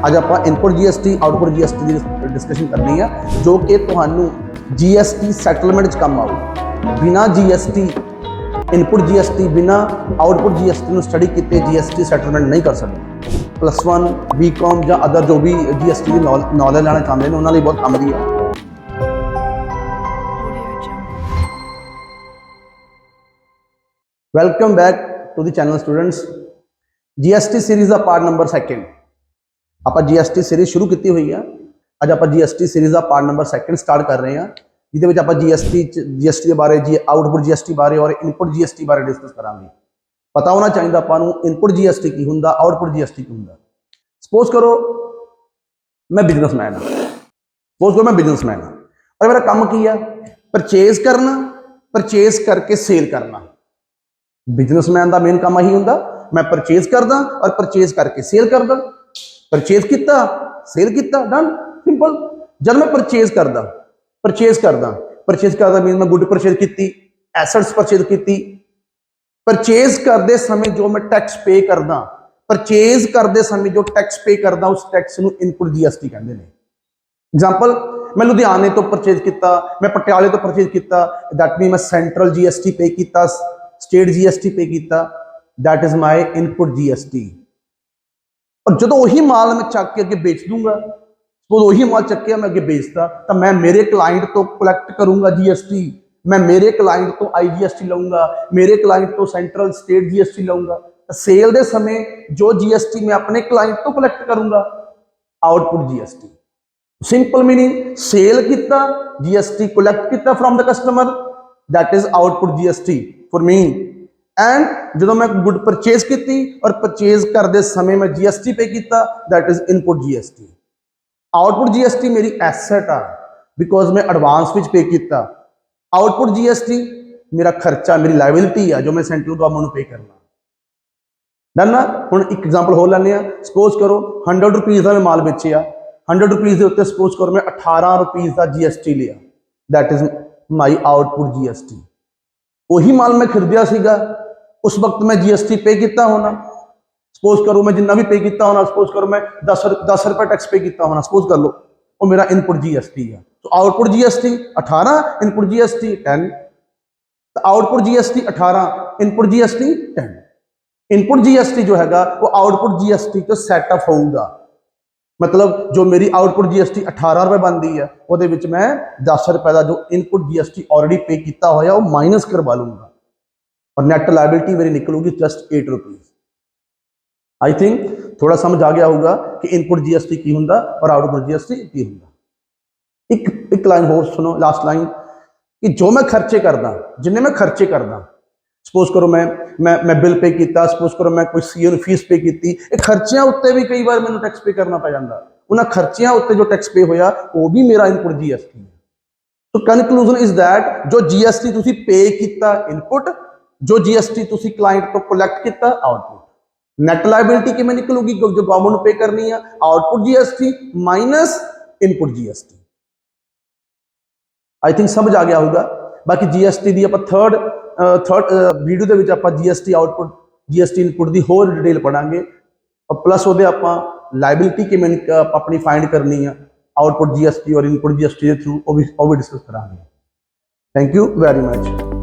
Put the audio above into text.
ਅੱਜ ਆਪਾਂ input GST output GST ਦੀ discussion ਕਰਨੀ ਆ ਜੋ ਕਿ ਤੁਹਾਨੂੰ GST ਸੈਟਲਮੈਂਟ 'ਚ ਕੰਮ ਆਊ। ਬਿਨਾ GST ਇਨਪੁਟ GST ਬਿਨਾ ਆਊਟਪੁਟ GST ਨੂੰ ਸਟੱਡੀ ਕੀਤੇ GST ਸੈਟਲਮੈਂਟ ਨਹੀਂ ਕਰ ਸਕਦੇ। +1 BCom ਜਾਂ ਅਦਰ ਜੋ ਵੀ GST ਦੀ ਨੌਲੇਜ ਲੈਣਾ ਚਾਹੁੰਦੇ ਨੇ ਉਹਨਾਂ ਲਈ ਬਹੁਤ ਕੰਮ ਦੀ ਆ। Welcome back to the channel students. GST series the part number 2 ਆਪਾਂ GST ਸੀਰੀਜ਼ ਸ਼ੁਰੂ ਕੀਤੀ ਹੋਈ ਆ। ਅੱਜ ਆਪਾਂ GST ਸੀਰੀਜ਼ ਦਾ ਪਾਰਟ ਨੰਬਰ 2 ਸਟਾਰਟ ਕਰ ਰਹੇ ਹਾਂ, ਜਿਹਦੇ ਵਿੱਚ ਆਪਾਂ GST ਦੇ ਬਾਰੇ ਆਊਟਪੁੱਟ GST ਬਾਰੇ ਔਰ ਇਨਪੁਟ GST ਬਾਰੇ ਡਿਸਕਸ ਕਰਾਂਗੇ। ਪਤਾ ਹੋਣਾ ਚਾਹੀਦਾ ਆਪਾਂ ਨੂੰ ਇਨਪੁਟ GST ਕੀ ਹੁੰਦਾ, ਆਊਟਪੁੱਟ GST ਕੀ ਹੁੰਦਾ। ਸਪੋਜ਼ ਕਰੋ ਮੈਂ ਬਿਜ਼ਨਸਮੈਨ ਹਾਂ ਔਰ ਮੇਰਾ ਕੰਮ ਕੀ ਆ, ਪਰਚੇਜ਼ ਕਰਨਾ, ਪਰਚੇਜ਼ ਕਰਕੇ ਸੇਲ ਕਰਨਾ। ਬਿਜ਼ਨਸਮੈਨ ਦਾ ਮੇਨ ਕੰਮ ਇਹੀ ਹੁੰਦਾ, मैं परचेज करदा और परचेज करके सेल करदा। परचेज किया सेल किया, डन, सिंपल। जब मैं परचेज करदा मीन मैं गुड परचेज की, एसेट्स परचेज की। परचेज करते समय जो मैं टैक्स पे करदा, परचेज करते समय जो टैक्स पे करदा उस टैक्स नूं इनपुट GST कहते हैं। एग्जाम्पल, मैं लुधियाने तो परचेज किया, मैं पटियाले तो परचेज किया, दैट मीन मैं सेंट्रल GST पे किया, स्टेट GST पे किया, that is my input GST। और जो वही माल मैं चक के अगे बेच दूंगा, सपोज वही माल चक्या मैं अगे बेचता, तो मैं मेरे क्लाइंट तो कलैक्ट करूंगा GST, मैं मेरे क्लाइंट तो IGST लूंगा, मेरे क्लाइंट तो सेंट्रल स्टेट GST लूंगा। सेल के समय जो GST मैं अपने क्लाइंट तो कलैक्ट करूंगा, output GST। Simple meaning, sale किया, GST कलैक्ट किया from the customer, that is output GST for me. And जो मैं गुड परचेज की और परचेज करते समय मैं GST पे किया, that is input GST। Output GST मेरी एसेट आ, बिकॉज मैं एडवांस विच पे किया। आउटपुट GST मेरा खर्चा, मेरी लाइबिलिटी है जो मैं सेंट्रल गवर्नमेंट पे करना। डन ना। हुण एक एग्जाम्पल होर लैंदे आ। सपोज करो 100 रुपीज़ का मैं माल बेचिया, 100 रुपीज़ के उत्ते सपोज करो मैं 18 रुपीज़ का GST लिया, that is my output GST। वही माल मैं खरीदिया सीगा, उस वक्त मैं GST पे किया होना। सपोज करो मैं जिन्ना भी पे किया होना, सपोज करो मैं 10 रुपये टैक्स पे किया होना, सपोज कर लो, वो मेरा इनपुट GST है। तो आउटपुट GST 18, इनपुट GST 10। तो output GST 18, input GST 10। Input GST जो हैगा वो आउटपुट GST तो सैटअप होगा। मतलब जो मेरी आउटपुट GST 18 रुपये बनती है, वो मैं 10 रुपये का जो इनपुट GST ऑलरेडी पे किया होया वो माइनस करवा लूंगा और नैट लाइबिलिटी मेरी निकलूगी जस्ट 8 रुपीज़। आई थिंक थोड़ा समझ आ गया होगा कि इनपुट GST की होंदा और आउटपुट GST की होंदा। एक लाइन होर सुनो, लास्ट लाइन, कि जो मैं खर्चे करदा, जिन्ने मैं खर्चे करदा, सपोज करो मैं बिल पे किया, सपोज करो मैं कोई CO फीस पे की, खर्चियां उत्ते भी कई बार मैंने टैक्स पे करना पै जांदा। उन्हां खर्चियां उत्ते जो टैक्स पे होया वो भी मेरा इनपुट GST है। तो कंक्लूजन इज दैट जो GST तुसी पे किया इनपुट, जो GST तुसी क्लाइंट तो कलैक्ट किया आउटपुट। नैट लाइबिलिटी किवें निकलूगी, जो गवर्नमेंट पे करनी है, output GST minus input GST। I think समझ आ गया होगा। बाकी GST दी आप थर्ड वीडियो दे विच आपां GST आउटपुट GST इनपुट दी होर डिटेल पढ़ांगे और प्लस वो आपां लाइबिलिटी किवें अपनी फाइंड करनी है आउटपुट GST और इनपुट GST के थ्रू वो भी डिस्कस करांगे। Thank you very much.